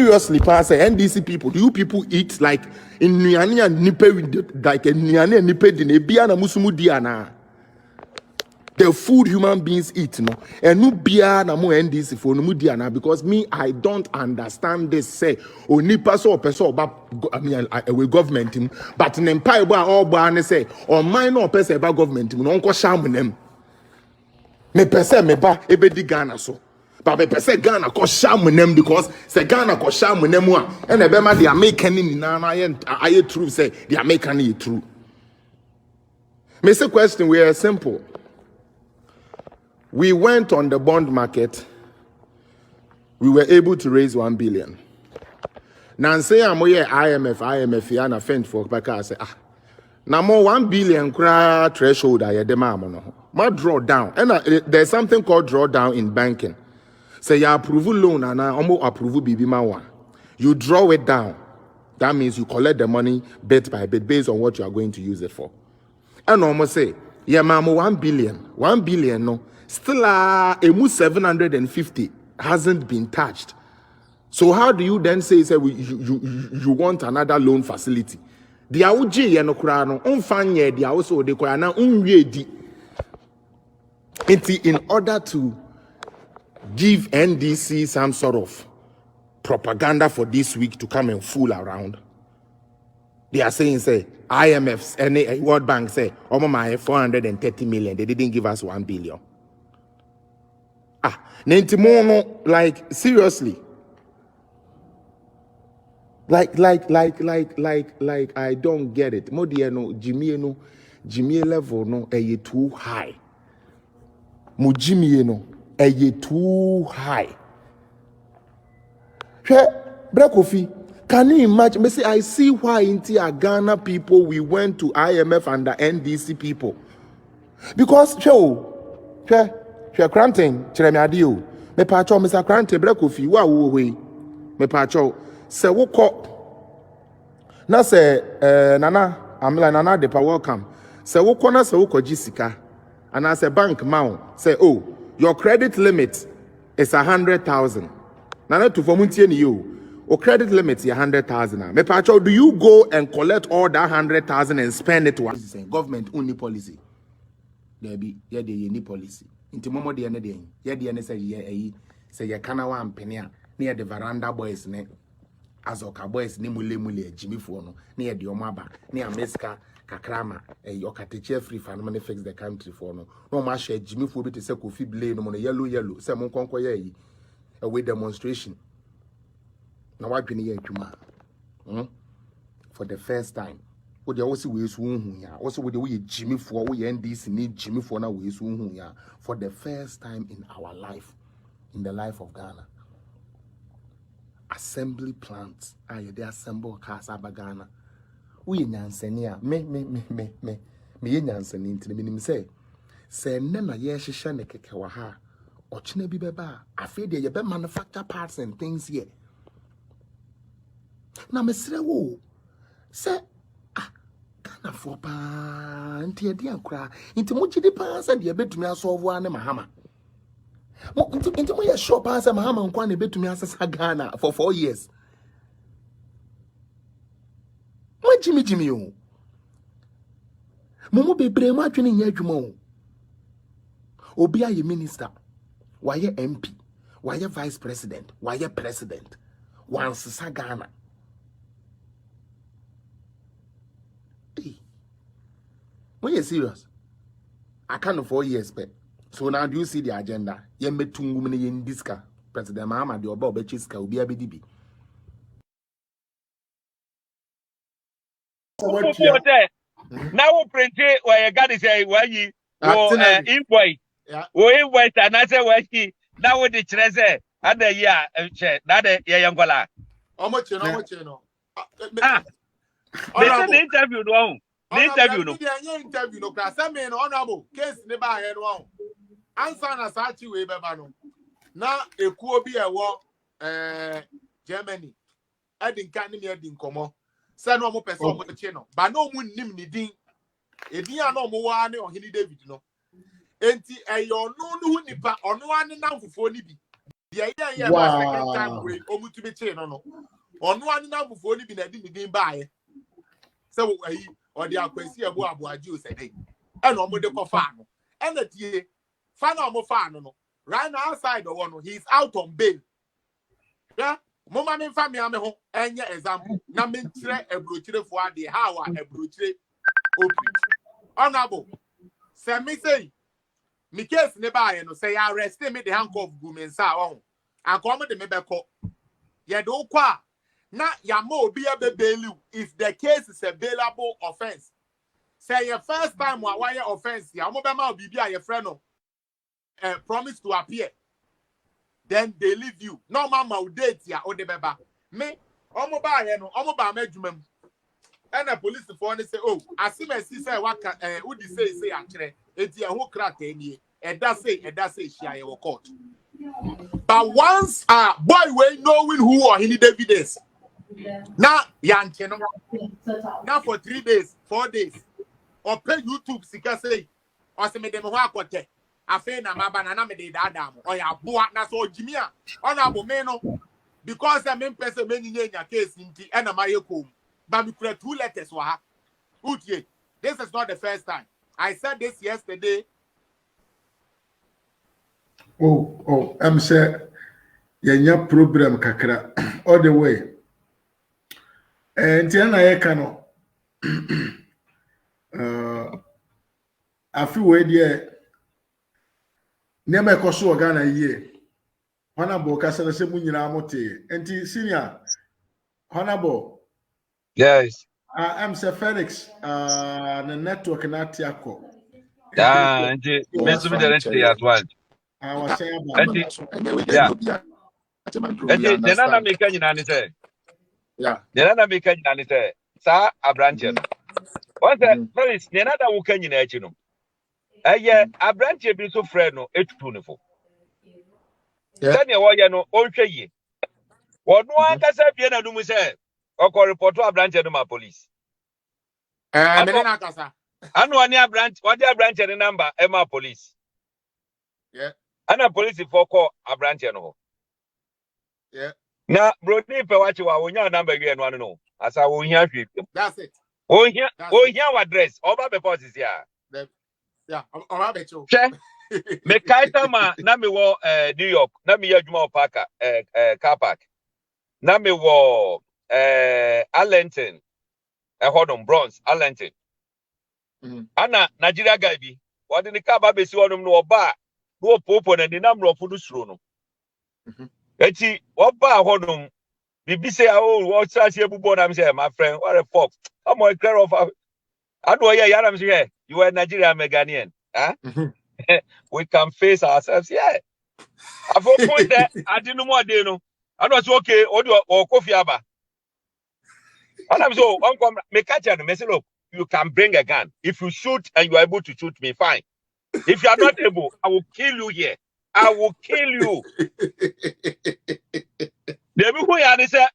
seriously, pass NDC people, do you people eat like in Nyania nipe like a Nyania nipe dinebia na musumu diana? The food human beings eat, no, and no bia na mo NDC for no diana because me I don't understand this. Say only person about I mean we government him, but in empire all ban say or mine or person about government him no unko sham them. Me person me ba ebedi Ghana so. But me person Ghana ko sham them because say Ghana ko sham them one and the bema they are making in na I true say they are making it true. Me say question we are simple. We went on the bond market. We were able to raise 1 billion. Now say I'm here IMF here and fend for because say now more 1 billion cry threshold I demand no. Draw down. And there's something called drawdown in banking. Say you approve loan and I almost approve BB one. You draw it down. That means you collect the money bit by bit based on what you are going to use it for. And almost say, yeah, mama, 1 billion. 1 billion no. Still emu 750 hasn't been touched. So how do you then say you want another loan facility? The auji ya no kura no unfanye the also de kwa na unwedi. In order to give NDC some sort of propaganda for this week to come and fool around, they are saying say IMF and World Bank say my 430 million. They didn't give us 1 billion. Nentimono, like seriously. Like I don't get it. Modiano, Jimmy level no too high. Mo Jimmy no too high. Brakofi, can you imagine? I see why in Ghana people we went to IMF and the NDC people. Because Cranting, Cheremiadio, me pacho, Mr. Cranting, Brakofi, we me pacho. Se woko na se nana amla nana de pa welcome se woko na se woko jisika and as a bank mount say oh your credit limit is 100,000 nana to formuntie ni you o credit limit is 100,000 me pacho do you go and collect all that 100,000 and spend it once government only policy there be ye de any policy inti momo de ne de ye de ne say ye say kana wa mpenia na the veranda boys ne Azoka boys ni mule Jimmy Fono, near the Omaba, near Meska, Kakrama, a Yokateche free fan money fix the country for no mash Jimmy Fobi to say Kofi blame on a yellow, Samon Conquer away demonstration. Now I can hear you for the first time. What they also ways who also with the way Jimmy for we NDC need Jimmy for now ways who for the first time in our life, in the life of Ghana. Assembly plants they assemble cars abagana we nyansania me nyansani ntini minim say nne na ye hihye ne keke wa ha ochine bi beba afi de ye be manufacture parts and things here na mesre wo say Ghana for pa nti e de ankra nti mo gidi pa say de betumi asolve ane mahama into my shop as a Mahama and Kwan betumi asesa Ghana for 4 years. What Jimmy o? Momo be brema twini nya adwuma o. Obi aye minister, why MP, why vice president, why president, once sa Ghana. Hey. When you serious? I can't 4 years but so now do you see the agenda? Ye metungu mene ye ndiska. President Mahama de oba obechiska ubi abedibi. Now print it where you got to say why you invoice. Wo invoice and I say why you now the treasure and the year that the yangola. How much you know? Listen the interview no. The interview no. Interview no class. I mean honorable case never head one. Answer na sachi we beba no. Na ekuo bi ewo Germany. Edin kan ni edin komo. Say no mo person mo che no. Ba no mu nim ni din. Edin a no mo wa ne Ohini David no. Enti eyo no no nipa ono ane na fufuo ni bi. The idea here was second time we to be chain no. On one now before only been a didn't buy. So or the akwesi abu juice a day. And on the fan. And the tea fan or fan no. Right now outside the one he's out on bail. Yeah, Mama min family am ho enya example. Na min tire ebrochire fo ade how a ebrochire open. Honorable. Say me say me case ne ba no say ya arrest me the handcuff gu me nsa ho. Akọ me de me beko. Ye do kwa na ya ma obi bail if the case is a bailable offense. Say your first time wa wire offense ya mo be ma obi bia your friend no promise to appear. Then they leave you. No mama will date ya or the beba. Me, omo ba here no, omo ba medjumam. And the police phone say, oh, as soon as he say what would you say actually, it's a whole crack any, and that say she will court. But once boy we knowing who or he need evidence. Now yan cheno. Now for 3 days, 4 days, or pay YouTube sika say, or say me dem ho akote. Afe na mabana na me de dada mo oya boa na so jimia honorable me no because I mean person me nya case nti e na maye kom but me kura 2 letters wa ha utie. This is not the first time. I said this yesterday. I'm say yenya problem kakra all the way nti na ye ka no afi we dey Nema ekoso Ghana yie. Honorable kasala se mu nyina amote. Enti senior Honorable. Yes. I'm Sir Felix the network na tiako. Enti mesu me directly as well. I was saying about yeah. Enti denana me ka nyina ne say. Yeah. Denana me ka nyina ne say. Sa abranche. What the Felix denana wo ka nyina achi no. Abranche bi so frɛ no etutu ne fo. Sani wɔyɛ no onhwɛ yie. Wɔno ankasa bie na dum sɛ ɔkɔ report abranche no ma police. Me na kasa. Anu ani abranche, wɔde abranche ne number e ma police. Yeah. Ana police for call abranche no ho. Yeah. Na broni pe wachi wa wonya number wie no anu no. Asa wonya hwe. That's it. Wonya address. Oba be police ya. Yeah, I'm becho. Me kaita ma na me wo New York, na me adwuma park car park. Na me wo Arlington. Hodom Bronx, Arlington. Ana Nigeria guy bi. Wode ni car ba besi wonum no oba no popo na ni namro fudu suro no. Eti oba hodom bibi say what church ebubo na me say my friend what the fuck. Come on clear off. Ado ye ya na me say you are Nigerian Ghanaian. Huh? We can face ourselves. Yeah. I for point that I didn't know what they know. I was okay, or coffee aba. And I'm so me catch and say, look, you can bring a gun. If you shoot and you are able to shoot me, fine. If you are not able, I will kill you here. I will kill you. The people here they say,